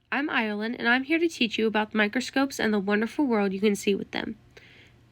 I'm Ireland, and I'm here to teach you about microscopes and the wonderful world you can see with them.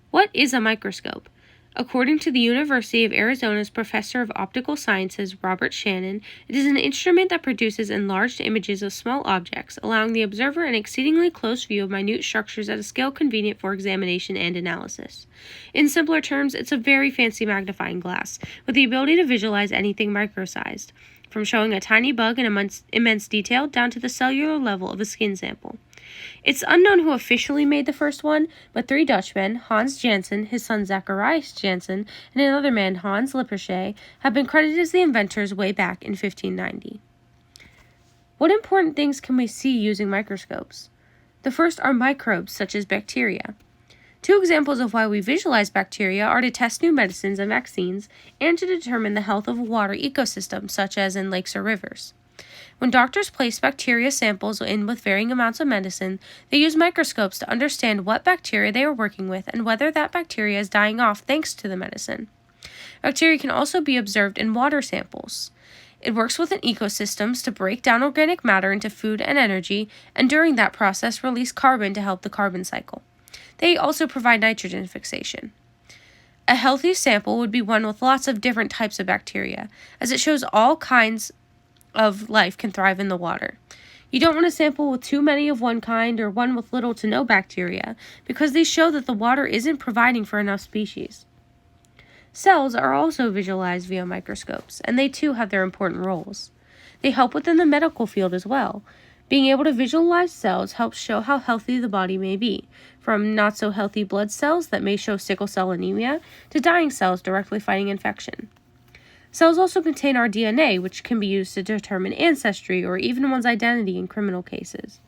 What is a microscope? According to the University of Arizona's professor of optical sciences, Robert Shannon, it is an instrument that produces enlarged images of small objects, allowing the observer an exceedingly close view of minute structures at a scale convenient for examination and analysis. In simpler terms, it's a very fancy magnifying glass, with the ability to visualize anything micro-sized, from showing a tiny bug in immense detail down to the cellular level of a skin sample. It's unknown who officially made the first one, but three Dutchmen, Hans Janssen, his son Zacharias Janssen, and another man, Hans Lippershey, have been credited as the inventors way back in 1590. What important things can we see using microscopes? The first are microbes, such as bacteria. Two examples of why we visualize bacteria are to test new medicines and vaccines, and to determine the health of a water ecosystem, such as in lakes or rivers. When doctors place bacteria samples in with varying amounts of medicine, they use microscopes to understand what bacteria they are working with and whether that bacteria is dying off thanks to the medicine. Bacteria can also be observed in water samples. It works within ecosystems to break down organic matter into food and energy, and during that process release carbon to help the carbon cycle. They also provide nitrogen fixation. A healthy sample would be one with lots of different types of bacteria, as it shows all kinds of life can thrive in the water. You don't want a sample with too many of one kind or one with little to no bacteria, because these show that the water isn't providing for enough species. Cells are also visualized via microscopes, and they too have their important roles. They help within the medical field as well. Being able to visualize cells helps show how healthy the body may be, from not-so-healthy blood cells that may show sickle cell anemia to dying cells directly fighting infection. Cells also contain our DNA, which can be used to determine ancestry or even one's identity in criminal cases.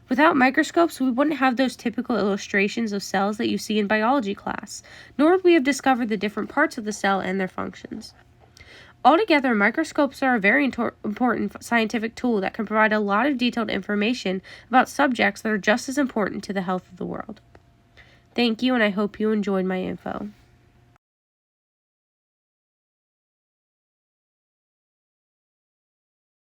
Without microscopes, we wouldn't have those typical illustrations of cells that you see in biology class, nor would we have discovered the different parts of the cell and their functions. Altogether, microscopes are a very important scientific tool that can provide a lot of detailed information about subjects that are just as important to the health of the world. Thank you, and I hope you enjoyed my info.